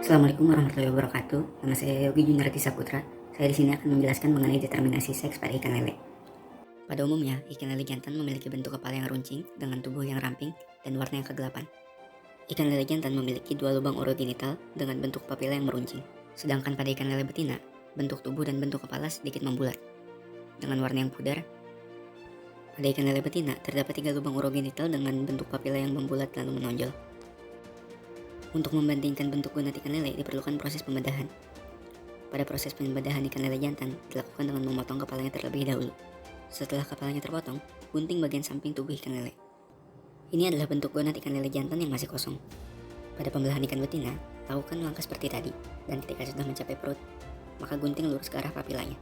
Assalamualaikum warahmatullahi wabarakatuh. Nama saya Yogi Junarti Saputra. Saya di sini akan menjelaskan mengenai determinasi seks pada ikan lele. Pada umumnya, ikan lele jantan memiliki bentuk kepala yang runcing dengan tubuh yang ramping dan warna yang kegelapan. Ikan lele jantan memiliki dua lubang urogenital dengan bentuk papila yang meruncing. Sedangkan pada ikan lele betina, bentuk tubuh dan bentuk kepala sedikit membulat dengan warna yang pudar. Pada ikan lele betina, terdapat 3 lubang urogenital dengan bentuk papila yang membulat lalu menonjol. Untuk membandingkan bentuk gonat ikan lele diperlukan proses pembedahan. Pada proses pembedahan ikan lele jantan dilakukan dengan memotong kepalanya terlebih dahulu. Setelah kepalanya terpotong, gunting bagian samping tubuh ikan lele. Ini adalah bentuk gonat ikan lele jantan yang masih kosong. Pada pembelahan ikan betina, lakukan langkah seperti tadi, dan ketika sudah mencapai perut, maka gunting lurus ke arah papilanya.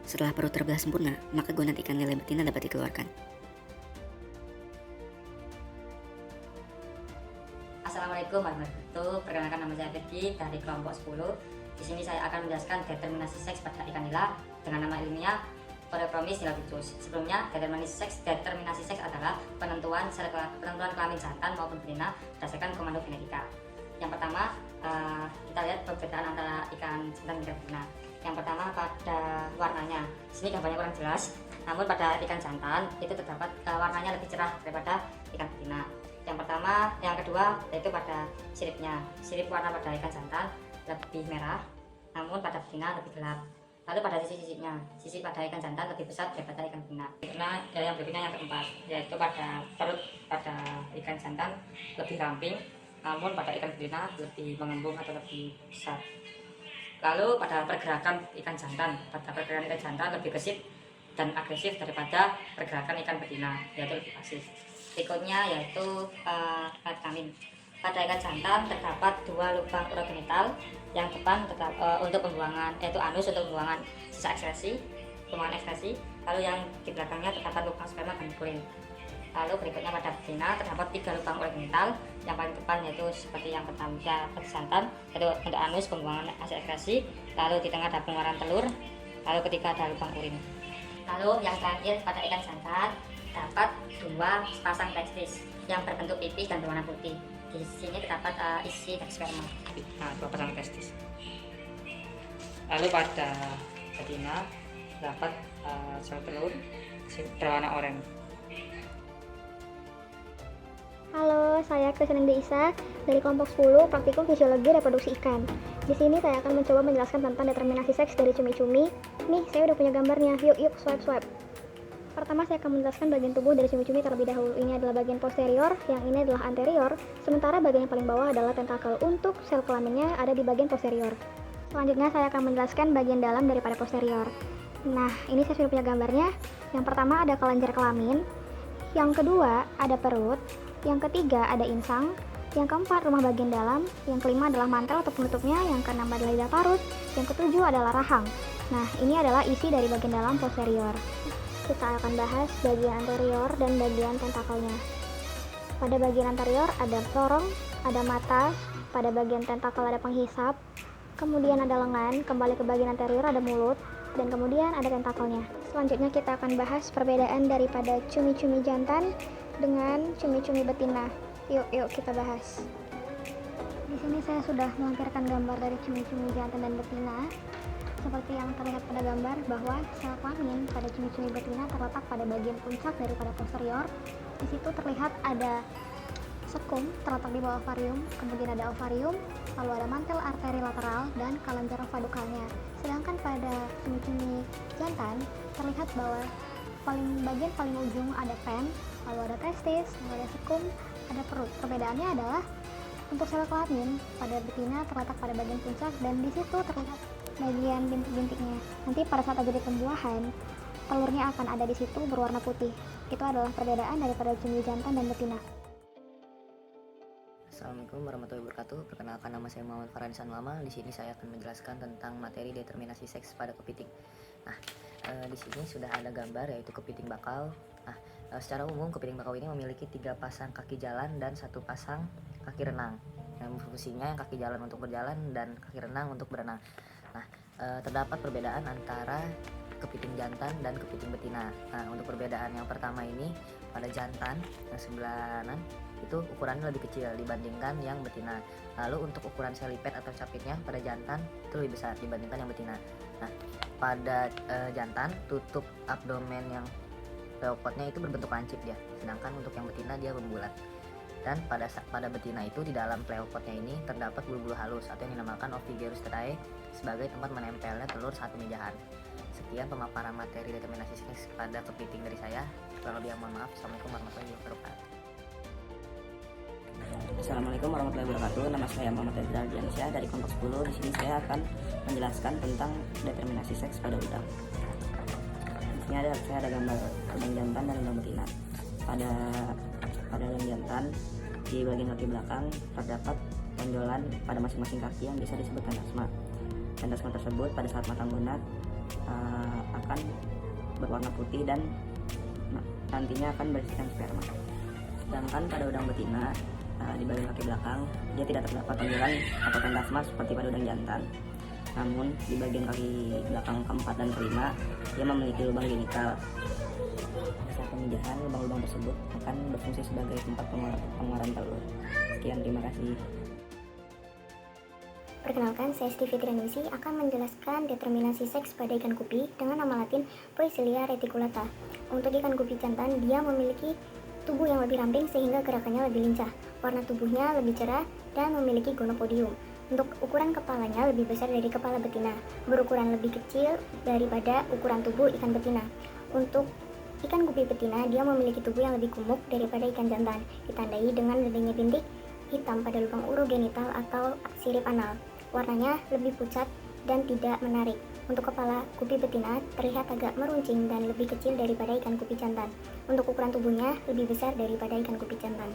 Setelah perut terbelah sempurna, maka gonat ikan lele betina dapat dikeluarkan. Assalamualaikum warahmatullahi wabarakatuh. Perkenalkan, nama saya Firgi dari kelompok 10. Di sini saya akan menjelaskan determinasi seks pada ikan nila dengan nama ilmiah Oreochromis niloticus. Sebelumnya, determinasi seks adalah penentuan kelamin jantan maupun betina berdasarkan komando genetika. Yang pertama, kita lihat perbedaan antara ikan jantan dan betina. Yang pertama pada warnanya. Di sini gambarnya kurang jelas, namun pada ikan jantan itu terdapat warnanya lebih cerah daripada ikan betina. Yang kedua yaitu pada siripnya. Sirip warna pada ikan jantan lebih merah, namun pada betina lebih gelap. Lalu pada sisi-sisinya, sisi pada ikan jantan lebih besar daripada ikan betina. Karena yang berikutnya yang keempat, yaitu pada perut pada ikan jantan lebih ramping, namun pada ikan betina lebih mengembung atau lebih besar. Lalu pada pergerakan ikan jantan lebih gesit dan agresif daripada pergerakan ikan betina, yaitu lebih pasif. Berikutnya yaitu kelamin. Pada ikan jantan terdapat 2 lubang urogenital, yang depan untuk pembuangan, yaitu anus untuk pembuangan sisa pembuangan ekskresi. Lalu yang di belakangnya terdapat lubang sperma dan urin. Lalu berikutnya pada betina terdapat 3 lubang urogenital, yang paling depan yaitu seperti yang pertama pada jantan, yaitu untuk anus pembuangan hasil ekskresi. Lalu di tengah ada pengeluaran telur. Lalu ketiga ada lubang urin. Lalu yang terakhir pada ikan jantan terdapat 2 pasang testis yang berbentuk pipih dan berwarna putih. Di sini terdapat isi dari sperma. Nah, 2 pasang testis. Lalu pada betina terdapat sel telur berwarna oranye. Halo, saya Krisnandi Isa dari kelompok 10 praktikum fisiologi reproduksi ikan. Di sini saya akan mencoba menjelaskan tentang determinasi seks dari cumi-cumi. Nih, saya udah punya gambarnya. Yuk, swipe. Pertama, saya akan menjelaskan bagian tubuh dari cumi-cumi terlebih dahulu. Ini adalah bagian posterior, yang ini adalah anterior, sementara bagian yang paling bawah adalah tentakel. Untuk sel kelaminnya ada di bagian posterior. Selanjutnya, saya akan menjelaskan bagian dalam daripada posterior. Nah, ini saya sudah punya gambarnya. Yang pertama ada kelenjar kelamin, yang kedua ada perut, yang ketiga ada insang, yang keempat rumah bagian dalam, yang kelima adalah mantel atau penutupnya, yang keenam adalah lidah parut, yang ketujuh adalah rahang. Nah, ini adalah isi dari bagian dalam posterior. Kita akan bahas bagian anterior dan bagian tentakelnya. Pada bagian anterior ada sorong, ada mata, pada bagian tentakel ada penghisap, kemudian ada lengan, kembali ke bagian anterior ada mulut, dan kemudian ada tentakelnya. Selanjutnya kita akan bahas perbedaan daripada cumi-cumi jantan dengan cumi-cumi betina. Yuk kita bahas. Di sini saya sudah melampirkan gambar dari cumi-cumi jantan dan betina. Seperti yang terlihat pada gambar bahwa sel kelamin pada cumi-cumi betina terletak pada bagian puncak daripada posterior. Di situ terlihat ada sekum terletak di bawah ovarium, kemudian ada ovarium, lalu ada mantel arteri lateral dan kelenjar ovadukalnya. Sedangkan pada cumi-cumi jantan terlihat bahwa bagian paling ujung ada pen, lalu ada testis, lalu ada sekum, ada perut. Perbedaannya adalah untuk sel kelamin pada betina terletak pada bagian puncak dan di situ terlihat bagian bintik-bintiknya. Nanti pada saat terjadi pembuahan, telurnya akan ada di situ berwarna putih. Itu adalah perbedaan daripada cumi jantan dan betina. Assalamualaikum warahmatullahi wabarakatuh. Perkenalkan, nama saya Muhammad Farhan Lama. Di sini saya akan menjelaskan tentang materi determinasi seks pada kepiting. Nah, di sini sudah ada gambar yaitu kepiting bakal. Nah, secara umum kepiting bakal ini memiliki 3 pasang kaki jalan dan 1 pasang kaki renang. Yang fungsinya yang kaki jalan untuk berjalan dan kaki renang untuk berenang. Nah, terdapat perbedaan antara kepiting jantan dan kepiting betina. Nah, untuk perbedaan yang pertama ini, pada jantan yang sebelah kanan itu ukurannya lebih kecil dibandingkan yang betina. Lalu untuk ukuran seliped atau capitnya pada jantan itu lebih besar dibandingkan yang betina. Nah, pada jantan tutup abdomen yang pleopodnya itu berbentuk lancip dia, sedangkan untuk yang betina dia membulat. Dan pada betina itu di dalam pleopodnya ini terdapat bulu-bulu halus atau yang dinamakan ovigerus terae sebagai tempat menempelnya telur saat pemijahan. Sekian pemaparan materi determinasi seks pada kepiting dari saya. Kurang lebih mohon maaf. Assalamualaikum warahmatullahi wabarakatuh. Assalamualaikum warahmatullahi wabarakatuh. Nama saya Muhammad Ezra Diansyah dari kelompok 10. Di sini saya akan menjelaskan tentang determinasi seks pada udang. Di sini saya ada gambar udang jantan dan udang betina. Pada udang jantan di bagian kaki belakang terdapat tonjolan pada masing-masing kaki yang bisa disebut tendasma. Tendasma tersebut pada saat matang lunak akan berwarna putih dan nantinya akan berisikan sperma. Sedangkan pada udang betina di bagian kaki belakang dia tidak terdapat tonjolan atau tendasma seperti pada udang jantan. Namun di bagian kaki belakang keempat dan kelima dia memiliki lubang genital. Saat pemijahan, lubang-lubang tersebut akan berfungsi sebagai tempat pengeluaran telur. Sekian, terima kasih. Perkenalkan, saya Stevie Trianusi akan menjelaskan determinasi seks pada ikan gupi dengan nama latin Poecilia reticulata. Untuk ikan gupi jantan, dia memiliki tubuh yang lebih ramping sehingga gerakannya lebih lincah. Warna tubuhnya lebih cerah dan memiliki gonopodium. Untuk ukuran kepalanya lebih besar dari kepala betina, berukuran lebih kecil daripada ukuran tubuh ikan betina. Untuk ikan gupi betina, dia memiliki tubuh yang lebih gemuk daripada ikan jantan, ditandai dengan adanya bintik hitam pada lubang urogenital atau sirip anal. Warnanya lebih pucat dan tidak menarik. Untuk kepala gupi betina terlihat agak meruncing dan lebih kecil daripada ikan gupi jantan. Untuk ukuran tubuhnya lebih besar daripada ikan gupi jantan.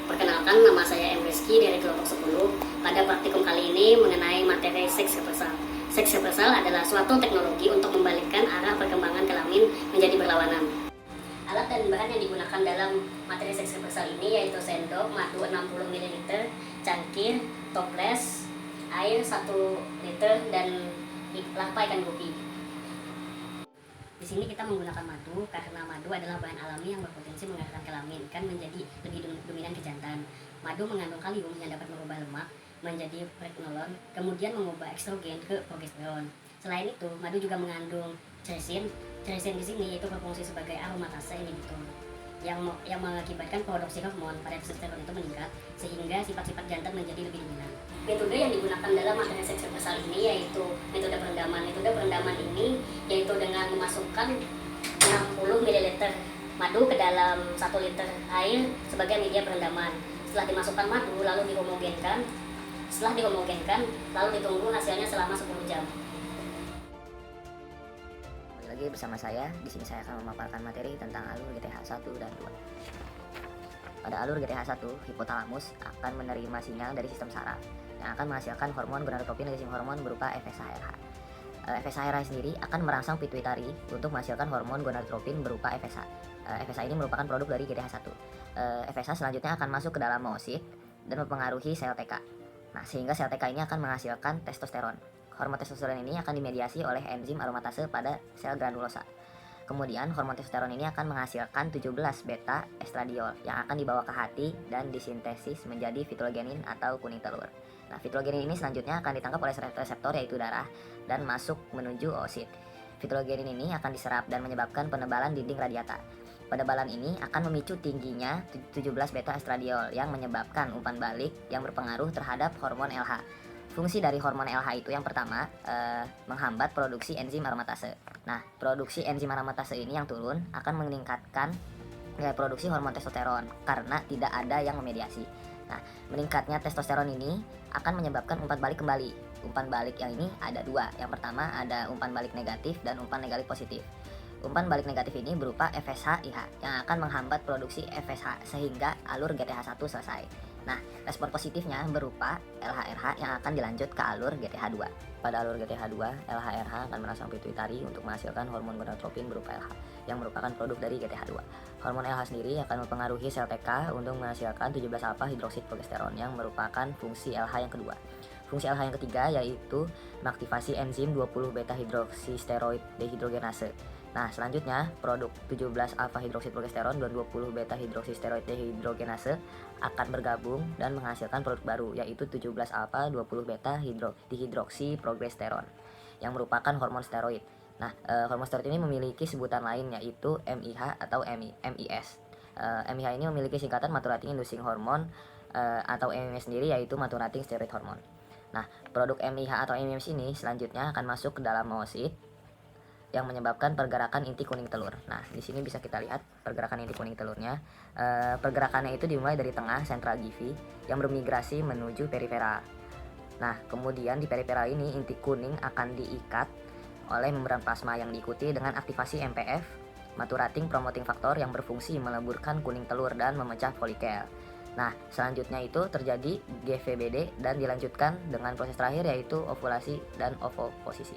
Perkenalkan, nama saya M. Rizky dari kelompok 10. Pada praktikum kali ini mengenai materi seks reversal. Seks reversal adalah suatu teknologi untuk membalikkan arah perkembangan kelamin menjadi berlawanan. Alat dan bahan yang digunakan dalam materi seks reversal ini yaitu sendok, madu 60 ml, cangkir, toples, air 1 liter, dan lapa ikan gupi. Di sini kita menggunakan madu karena madu adalah bahan alami yang berpotensi mengarahkan kelamin kan menjadi lebih dominan ke jantan. Madu mengandung kalium yang dapat merubah lemak menjadi pregnolon, kemudian mengubah estrogen ke progesteron. Selain itu, madu juga mengandung chresin. Chresin di sini itu berfungsi sebagai aromatase inhibitor yang mengakibatkan produksi hormon pada testosteron itu meningkat sehingga sifat-sifat jantan menjadi lebih dominan. Metode yang digunakan dalam materi seks reversal ini yaitu metode perendaman. Metode perendaman ini yaitu dengan memasukkan 60 ml madu ke dalam 1 liter air sebagai media perendaman. Setelah dimasukkan madu lalu dihomogenkan. Lalu ditunggu hasilnya selama 10 jam. Lagi bersama saya, di sini saya akan memaparkan materi tentang alur GTH 1 dan 2. Pada alur GTH 1, hipotalamus akan menerima sinyal dari sistem saraf yang akan menghasilkan hormon gonadotropin releasing hormone berupa FSH-RH. FSH-RH sendiri akan merangsang pituitari untuk menghasilkan hormon gonadotropin berupa FSH. FSH ini merupakan produk dari GTH 1. FSH selanjutnya akan masuk ke dalam moosit dan mempengaruhi sel TK. Nah, sehingga sel TK ini akan menghasilkan testosteron. Hormon testosteron ini akan dimediasi oleh enzim aromatase pada sel granulosa. Kemudian hormon testosteron ini akan menghasilkan 17 beta estradiol yang akan dibawa ke hati dan disintesis menjadi fitologenin atau kuning telur. Nah, fitologenin ini selanjutnya akan ditangkap oleh reseptor yaitu darah dan masuk menuju oosit. Fitologenin ini akan diserap dan menyebabkan penebalan dinding radiata. Penebalan ini akan memicu tingginya 17 beta estradiol yang menyebabkan umpan balik yang berpengaruh terhadap hormon LH. Fungsi dari hormon LH itu yang pertama menghambat produksi enzim aromatase. Nah, produksi enzim aromatase ini yang turun akan meningkatkan produksi hormon testosteron karena tidak ada yang memediasi. Nah, meningkatnya testosteron ini akan menyebabkan umpan balik kembali. Umpan balik yang ini ada dua. Yang pertama ada umpan balik negatif dan umpan negatif positif. Umpan balik negatif ini berupa FSH-IH yang akan menghambat produksi FSH sehingga alur GTH1 selesai. Nah, respon positifnya berupa LH-RH yang akan dilanjut ke alur GTH2. Pada alur GTH2, LH-RH akan merangsang pituitari untuk menghasilkan hormon gonadotropin berupa LH yang merupakan produk dari GTH2. Hormon LH sendiri akan mempengaruhi sel TK untuk menghasilkan 17 alfa hidroksid progesteron yang merupakan fungsi LH yang kedua. Fungsi ALH yang ketiga yaitu mengaktifasi enzim 20 beta hidroksisteroid dehidrogenase. Nah, selanjutnya produk 17 alfa hidroksid progesteron dan 20 beta hidroksisteroid dehidrogenase akan bergabung dan menghasilkan produk baru yaitu 17 alfa 20 beta dihidroksi progesteron yang merupakan hormon steroid. Nah, hormon steroid ini memiliki sebutan lain yaitu MIH atau MIS. MIH ini memiliki singkatan maturating inducing hormone atau MIS sendiri yaitu maturating steroid hormone. Nah, produk MIH atau MIS ini selanjutnya akan masuk ke dalam oosit yang menyebabkan pergerakan inti kuning telur. Nah, di sini bisa kita lihat pergerakan inti kuning telurnya. Pergerakannya itu dimulai dari tengah sentral Givi yang bermigrasi menuju periferal. Nah, kemudian di periferal ini inti kuning akan diikat oleh membran plasma yang diikuti dengan aktivasi MPF, maturating promoting factor yang berfungsi meleburkan kuning telur dan memecah folikel. Nah, selanjutnya itu terjadi GVBD dan dilanjutkan dengan proses terakhir yaitu ovulasi dan ovoposisi.